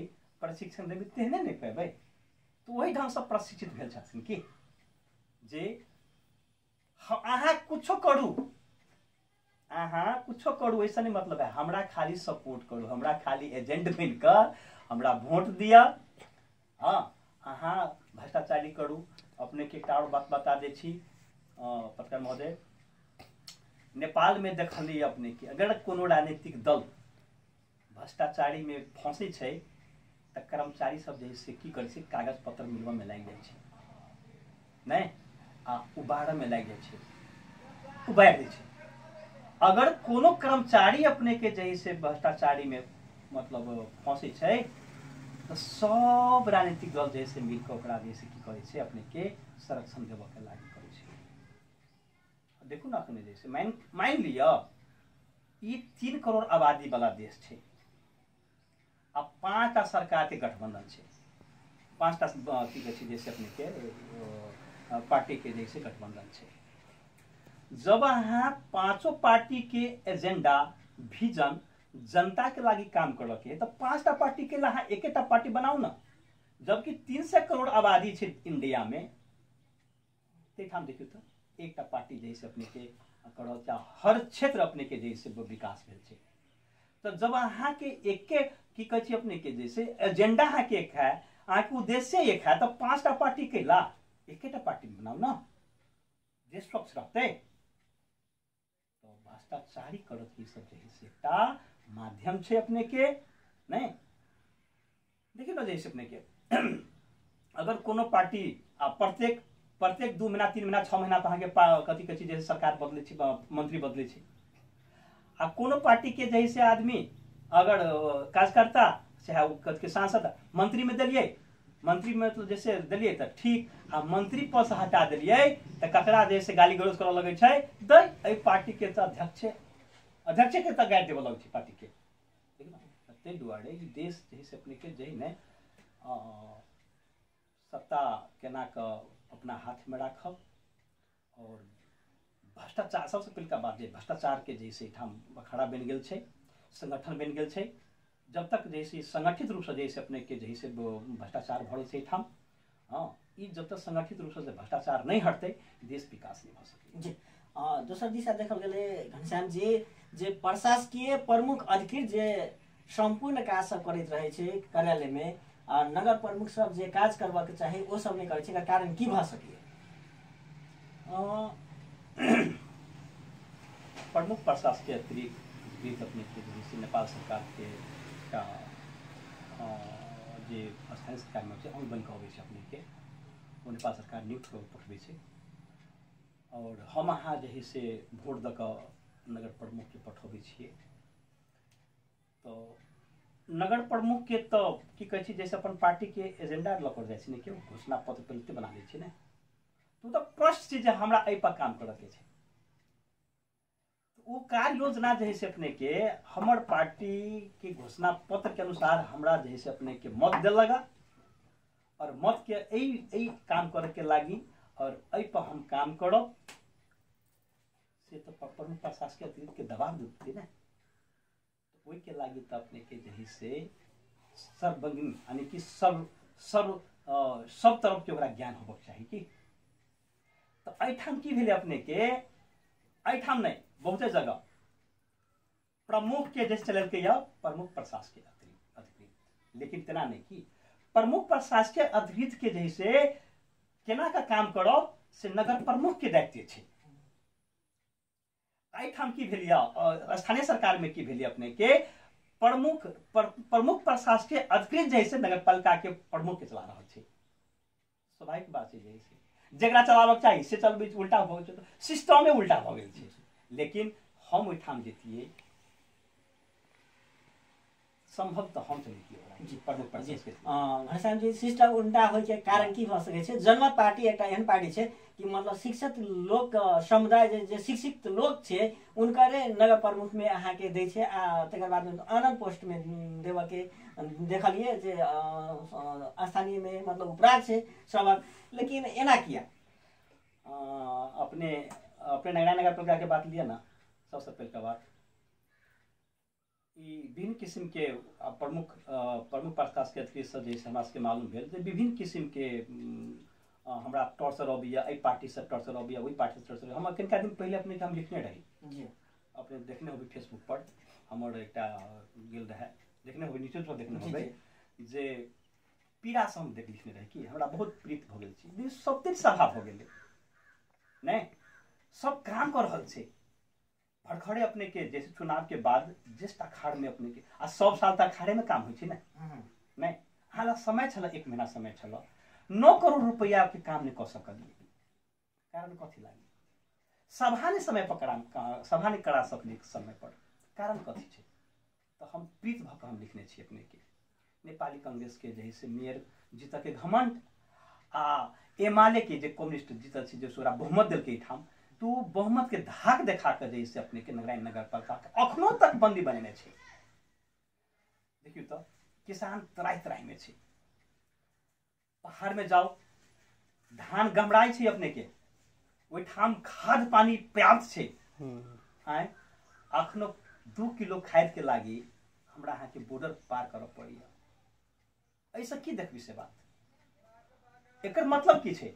B: प्रशिक्षण देबे, तेहने नहीं पेबै। तो वही ढंग से प्रशिक्षित भेल छथिन कि जे अहाँ कुछो करू, अहाँ कुछो करू, ऐसा नहीं मतलब है हमरा खाली सपोर्ट करू, हमरा खाली एजेंट बन कर हमरा वोट दिया। हाँ, अहाँ भ्रष्टाचारी करू। अपने के एकटा और बात बता दै छी पत्रकार महोदय, नेपाल में देखलिए अपने के अगर कोनो राजनीतिक दल भ्रष्टाचारी में फंसे छै तो कर्मचारी सब जैसे की करे छै, कागज पत्र मिलवा में लाग जाए छै, नहीं आ उबारऽ में लाग जाए छै, उबार दै छै। अगर कोनो कर्मचारी अपने के जैसे भ्रष्टाचारी में मतलब फंसे छै तो सब राजनीतिक दल जैसे मिलकर ओकरा जैसे की करे छै, अपने के संरक्षण देव के लागी करे छै। देखू ना अपने जैसे मान लिया ये 3 करोड़ आबादी वाला देश छै, अब 5टा सरकार के गठबंधन छै, 5टा की कहै छै जैसे अपने के पार्टी के जैसे गठबंधन छै। जब अहाँ 5 पार्टी के एजेंडा विजन जनता के लागी काम कर के तो 5टा पार्टी के लिए एकेटा पार्टी बनाओ ना। जबकि 300 करोड़ आबादी है इंडिया में, हम देखियो तो एकटा पार्टी जैसे अपने के करो हर क्षेत्र अपने के जैसे विकास भेल छै। तो जब अहाँ के एके की कहै छै अपने के जैसे एजेंडा अहाँ के एक है, अहाँ के उद्देश्य एक है, तो 5टा पार्टी के ला एकेटा पार्टी बनाओ ना, जे स्वच्छ रहते। तो भ्रष्टाचारी करत की सब जैसे एकटा माध्यम छे अपने के, नहीं देखिए ना जैसे अपने के अगर कोनो पार्टी प्रत्येक 2 महीना 3 महीना 6 महीना तो अहाँ के कथी कहै छै जैसे सरकार बदले छै, मंत्री बदले छै। आ कोनो पार्टी के जैसे आदमी अगर कार्यकर्ता चाहे कथी के सांसद मंत्री में दिलिए, मंत्री में तो जैसे दिलिए तो ठीक, आ मंत्री पद से हटा दिलिए तो ककरा जैसे गाली गलौज करऽ लगे छै, दई पार्टी के तो अध्यक्ष के तो गाड़ देव लगे पार्टी के। ताहि दुआरे देश जैसे अपने के जही ने सत्ता केना के अपना हाथ में राखब और भ्रष्टाचार सबसे पहले बात जे भ्रष्टाचार के जैसे ठाम अखाड़ा बन गेल छै, संगठन बन गेल छै। जब तक जैसे संगठित रूप से जैसे अपने के जैसे भ्रष्टाचार भरल छै ठाम, हाँ ई जब तक संगठित रूप से भ्रष्टाचार नहीं हटते देश विकास नहीं भ सकै
A: जी। दोसर दिशा देखल गेलै घनश्याम जी जे प्रशासकीय प्रमुख अधिकृत जे संपूर्ण काज सब करैत रहे छै कार्यालय में, आ नगर प्रमुख सब जे काज करबा के चाही ओ सब नहीं करे छै, कारण की भ सकै?
B: प्रमुख प्रशासकीय अधिकृत अपने के जैसे नेपाल सरकार के का जे स्थानीय सरकार में अंग बन के अबै छै अपने के, वो नेपाल सरकार नियुक्त कर पठबै छै। और हम अहाँ जे है से वोट द के नगर प्रमुख के पठबै छियै। तो नगर प्रमुख के तो की कहै छै जैसे अपन पार्टी के एजेंडा लऽ कर जाइ छै ने, के घोषणा पत्र पहले बना लै छै ने, तो प्रश्न छै जे हमरा एहि पर काम करऽ के छै। वो कार्य योजना जे है से अपने के हमर पार्टी के घोषणा पत्र के अनुसार हमरा जे है से अपने के मत देलगा, और मत के एई काम करे के लागी और एहि पर हम काम करब से तो प्रमुख प्रशासकीय अधिकृत के दबाव देते ना। तो ओहि के लागी तो अपने के जे है से सर्वगुण यानी कि सब तरफ के ओकरा ज्ञान होबक चाही की। तो एहिठाम की भेलै अपने के, एहिठाम नहीं बहुते जगह प्रमुख के जैसे चलल के प्रमुख प्रशासकीय अधिकृत, लेकिन तेना नहीं की प्रमुख प्रशासकीय अधिकृत के जैसे केना का काम करब से नगर प्रमुख के दायित्व छै। एहिठाम की भेलिए स्थानीय सरकार में की भेलिए अपने के प्रमुख प्रशासकीय अधिकृत जैसे नगर पालिका के प्रमुख के चला रहा है। स्वाभाविक बात है जैसे जगरा चलाबक चाहिए से चलबै उल्टा भ गेल, सिस्टम में उल्टा भ गेल छै। लेकिन हम ओहिठाम जैतिए संभव तो हम
A: घनश्याम जी सिस्टम उल्टा होय के कारण की भ सकै छै? जनमत पार्टी एकटा एहन पार्टी छै कि मतलब शिक्षित लोग समुदाय जे शिक्षित लोग छै उनकरे नगर प्रमुख में अहाँ के दै छै, आ तकर बाद आनंद पोस्ट में देव के देखलिए जे स्थानीय में मतलब उपराध छै सबक। लेकिन एना किया
B: अपने अपने नगरा नगर पालिका के बात लिया ना, सबसे पहले का बात विभिन्न किस्म के प्रमुख प्रशासकीय अधिकारी सब जैसे हमरा सबके मालूम भेल जे विभिन्न किस्म के हमरा टॉर्चर अबैया, एहि पार्टी से टॉर्चर अबैया, ओहि पार्टी से टॉर्चर। हम कनिका दिन पहले अपने हम लिखने रही
A: जी,
B: अपने देखने होबे फेसबुक पर हमर एकटा गेल रहे, देखने होबे नीचे पर देखने होबे जे पीड़ा से हम देख लिखने रही कि हमरा बहुत प्रीत भ गेल छी, सब दिन सभा भ गेलै नहीं, सब काम कर रहल छै भड़खड़े अपने के जैसे चुनाव के बाद ज्येष्ठ अखाड़ में अपने के आ 100 साल तक अखाड़े में काम होई छै नहीं, हाला समय छल, 1 महीना समय छल, 9 करोड़ रुपया के काम नहीं कर सकलिए। कारण कथी लागी? सभा ने समय पर सभा ने करा सकली समय पर, कारण कथी छै? तो हम प्रीत भक हम लिखने छी अपने के नेपाली कांग्रेस के जैसे मेयर जीत के घमंड आ एमाले के जे कम्युनिस्ट जीतल छै, जे सोरा बहुमत दिल के ठाम, तो बहुमत के धाक देखा कर जैसे अपने के नगराइन नगर पालिका अखनो तक बंदी बनेने छै। देखियो तो किसान तराई में छै, पहाड़ में जाओ धान गमराई छै अपने के, ओहि ठाम खाद पानी पर्याप्त छै, आय अखनो 2 किलो खाद के लागी हमरा यहाँ के बॉर्डर पार करऽ पड़ैया। ऐसा की देखबी से बात? एकर मतलब की छै?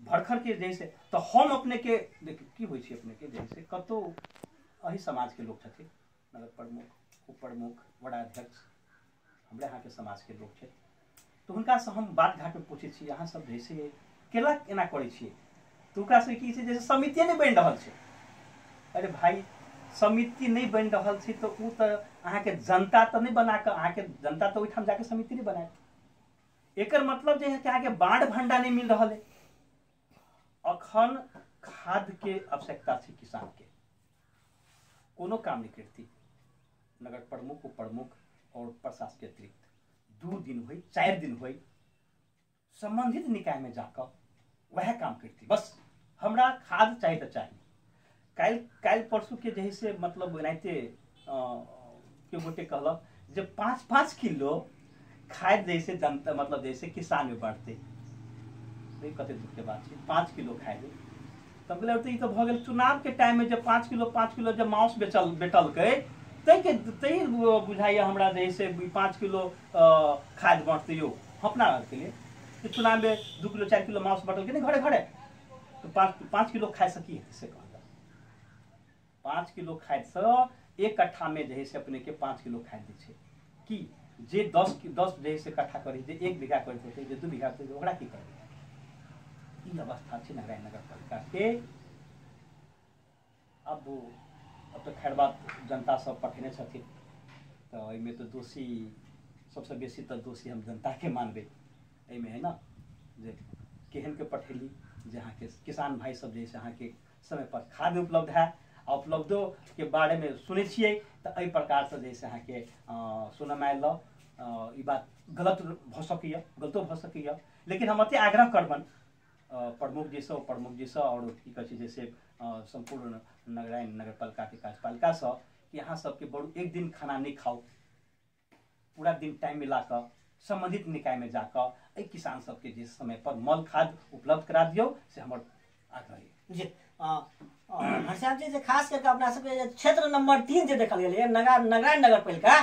B: भड़खड़ के जैसे तो हम अपने के देखिए की होइ छै अपने के जैसे कतो अही समाज के लोग छथिन, नगर प्रमुख, उप प्रमुख, वड़ा अध्यक्ष हमरा यहाँ के समाज के लोग छै, तो हुनका से हम बात घाट में पूछे छी अहाँ सब जैसे केला एना करे छियै, तो ओकरा से की छै जैसे समिति नहीं बन रहल छै। अरे भाई समिति नहीं बन रहल छै तो उ तो अहाँ के जनता तो नहीं बना के, अहाँ के जनता तो ओहिठाम जाके समिति नहीं बनाए। एकर मतलब जे है कि अहाँ के बांड भंडा नहीं मिल रहल है। अखन खाद के आवश्यकता छै किसान के, कोनो काम नहीं करती नगर प्रमुख, उप प्रमुख और प्रशासकीय अतिरिक्त 2 दिन हुई 4 दिन हुई संबंधित निकाय में जाकर वह काम करती, बस हमरा खाद चाहिए तो चाहिए। काल परसू के जैसे मतलब एनाहिते के गोटे कहलक जे 5-5 किलो खाद जैसे जनता मतलब जैसे किसान में बढ़ते, कते दुख के बात है 5 किलो खाए तब तो भ गेल चुनाव के टाइम में जब 5 किलो जब मांस बेटल तै बुझाइए हमरा जैसे 5 किलो खाद बांटते यो अपना के लिए, तो चुनाव में 2 किलो 4 किलो मांस बटल के नहीं घरे घरे, तो 5 किलो खाए सकी से कहता 5 किलो खाए से 1 कट्ठा में जैसे अपने के 5 किलो खाए दै छै कि जे 10 जैसे कट्ठा करी, जे 1 बीघा करते होते, जे 2 बीघा करते ओकरा की करते। ई अवस्था छै नगराइन नगर पालिका के। अब तो खैर बात जनता सब पठेने छथिन, तो एहिमे तो दोषी सबसे बेसी तो दोषी हम जनता के मानबे एहिमे है ना, जे केहन के पठेली जे अहाँ के किसान भाई सब जैसे अहाँ के समय पर खाद उपलब्ध है, उपलब्धो के बारे में सुने छियै, तो एहि प्रकार से जैसे अहाँ के सुनम आयल ई बात गलत भ सकैया, गलतो भ सकैया, लेकिन हम अते आग्रह करबन प्रमुख जी से और की कहै छै जैसे संपूर्ण नगराइन नगर पालिका के कार्यपालिका से कि अहाँ सबके बड़ू एक दिन खाना नहीं खाओ, पूरा दिन टाइम मिला कर संबंधित निकाय में जाकर किसान सबके जिस समय पर मल खाद उपलब्ध करा दियो से हमर आग्रह
A: जी। घनश्याम जी, खास करके अपना सबके क्षेत्र नंबर 3 जे देखल गेल नगराइन नगर पालिका,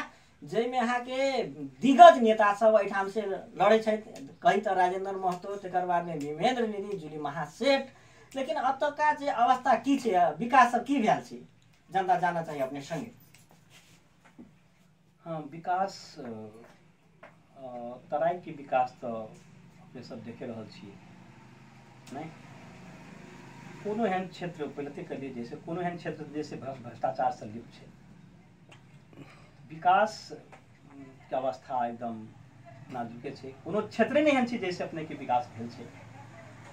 A: जैमे अहाँ के दिग्गज नेता सब एठाम से लड़े छथि, कही तो राजेंद्र महतो, तकर बाद में विमेंद्र निधि, जूली महासेठ, लेकिन अतका जे अवस्था की छै, विकास सब की भेल छै, जनता जानना चाहिए अपने संगे।
B: हाँ, विकास तराई के विकास तो अपने सब देखे रहल छियै नहीं, कोनो एहन क्षेत्र पहले कहिए जैसे कोनो एहन क्षेत्र जैसे भ्रष्टाचार से लिप्त छै, विकास के अवस्था एकदम नाजुके छै, कोनो क्षेत्र नहीं एहन छै जैसे अपने के विकास भेल छै।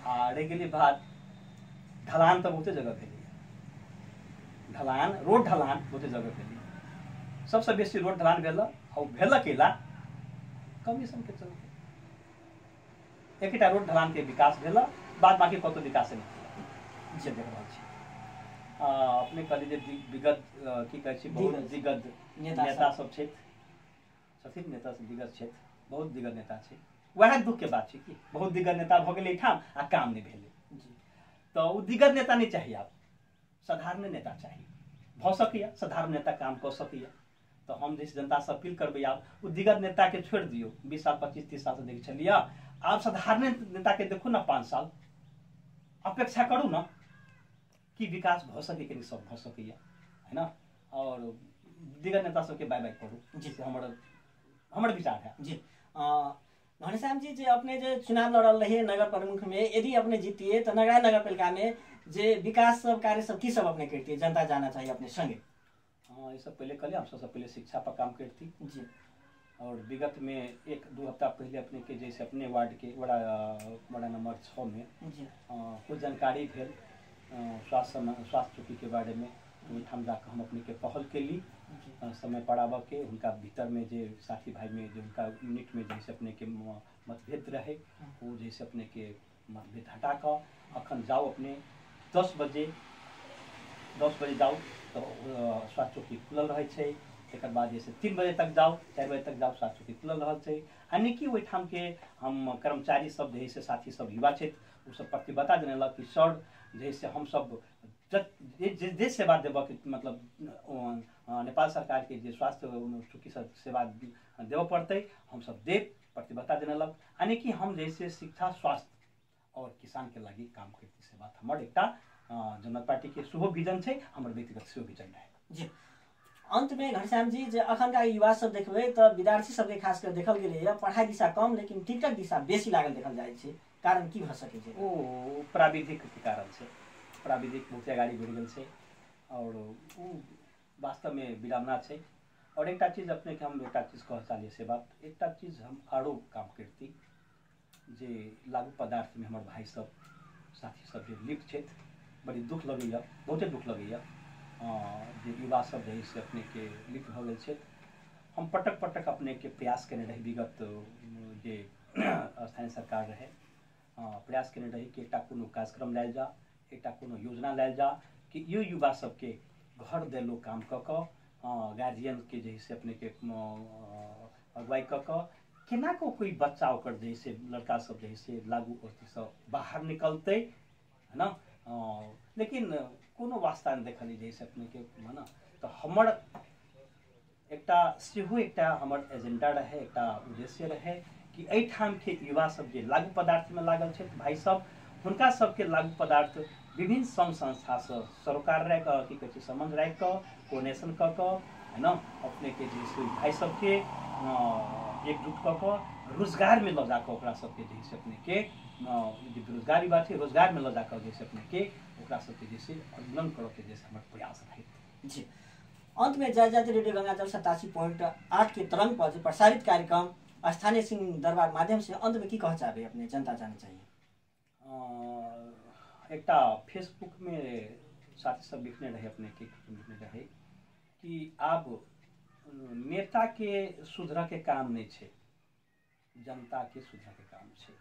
B: आ रह गेली बात ढलान तो बहुते जगह भेलै, ढलान रोड ढलान बहुते जगह भेलै, सबसे बेसी रोड ढलान भेल और भेल केला कमीशन के चलते, एकटा रोड ढलान के विकास भेल, बाद बाकी कतो विकास नहीं जे देख रहल छी। अपने कहली जे विगत की कहै छी बहुत दिग्गज नेता सब छथिन, नेता सब दिग्गज छथि, बहुत दिग्गज नेता छै, वएह दुख के बात छै कि बहुत दिग्गज नेता भ गेलै ठाम आ काम नहीं भेलै, तो उ दिग्गज नेता नहीं चाहिए। आप साधारण नेता चाहिए भ सकैया साधारण नेता काम कऽ सकैया। तो हम जैसे जनता से अपील करबै आब ओ दिग्गज नेता के छोड़ दियो 20 साल 25 30 साल से देखे छलिया आब साधारण नेता के देखू ना 5 साल अपेक्षा करू ना कि विकास भ सके कि नहीं सब भ सकैया है ना। और दिग्गज नेता सबके बाय बाय करू जिससे हमर विचार है
A: जी। घनश्याम जी जे अपने जे चुनाव लड़ल रहिए नगर प्रमुख में यदि अपने जीतिए तो नगराय नगर पालिका में जे विकास सब कार्य सब की सब अपने करती जनता जाना चाहिए अपने संगे।
B: हाँ ये सब पहले कल हम सबसे पहले शिक्षा पर काम करती
A: जी।
B: और विगत में 1-2 हफ्ता पहले अपने के जैसे अपने वार्ड के बड़ा नंबर 6 में कुछ जानकारी भेल स्वास्थ्य चौकी के बारे में ओहिठाम जाकर हम अपने के पहल के ली समय पड़ाब के उनका भीतर में जे साथी भाई में जो उनका यूनिट में जैसे अपने के मतभेद रहे वो जैसे अपने के मतभेद हटा कर अखन जाओ अपने 10 बजे जाओ तो स्वास्थ्य चौकी खुलल रहे छे। एक बाद जैसे 3 बजे तक जाओ 4 बजे तक जाओ स्वास्थ्य चौकी खुलल रहा है। यानी कि ओहिठाम के हम कर्मचारी सब जैसे साथी सब युवा क्षेत्र वो सब प्रतिबद्धता देने कि सर जैसे हम सब जे सेवा देव के मतलब नेपाल सरकार के जे स्वास्थ्य चौकी सेवा देव पड़ते हम सब देव प्रतिबद्धता देने लग। यानी कि हम जैसे शिक्षा स्वास्थ्य और किसान के लगी काम करती से बात हमारे एक जनता पार्टी के शुभ विजन है हमारे व्यक्तिगत शुभ विजन है
A: जी। अंत में घनश्याम जी जे अखन का युवा सब देखबे तो विद्यार्थी सबके खास कर देखल गेले पढ़ाई दिशा कम लेकिन टिकटक दिशा बेसी लागल देखल जाए छे कारण की भ सके छे।
B: ओ प्राविधिक के कारण से प्राविधिक बहुत अगाडि बढ़ गेल छे और वास्तव में विडम्बना छे। और एक चीज अपने के हम एक चीज कह चालिए से बात एक चीज हम आरो काम करती जे लागू पदार्थ में हमारे भाई सब साथी सब जो लिप्त क्षेत्र बड़ी दुख लगैया बहुते दुख लगैया जे युवा सब रही से अपने के लिप्त भ गेल छे। हम पटक पटक अपने के प्रयास करने रही विगत जे स्थानीय सरकार रहे प्रयास करने रही कि एक कोनो कार्यक्रम लायल जा एक कोनो योजना लायल जा कि यो युवा सबके घर देलो काम क गार्जियन के जैसे अपने के अगुवाई क केना को कोई बच्चा ओकर जैसे लड़का सब जैसे लागू अवस्थी सब बाहर निकलते है ना। लेकिन कोनो वास्ता नहीं देखली जैसे अपने के है ना। तो हमर एक हमर एजेंडा रहे एक उद्देश्य रहे कि एठाम के युवा सब जे लागू पदार्थ में लागल छे भाई सब हुनका सबके लागू पदार्थ विभिन्न संघ संस्था से सरोकार रह की कहै छै संबंध रह कोऑर्डिनेशन है ना अपने के जैसे भाई सबके एकजुट रोजगार में ल जाकर ओकरा सबके जैसे अपने के बेरोजगारी बात है रोजगार में ल जाकर जैसे अपने के ओकरा सबके जैसे आंदोलन करे के जैसे हमारे प्रयास रहे
A: जी। अंत में जय जयते रेडियो गंगाजल 87.8 के तरंग पर प्रसारित कार्यक्रम स्थानीय सिंह दरबार माध्यम से अंत में की कह चाहे अपने जनता जाने चाहिए।
B: एक फेसबुक में साथी सब लिखने रहे अपने के लिखने रहे कि आप नेता के सुधरा के काम नहीं छे जनता के सुधरा के काम छे।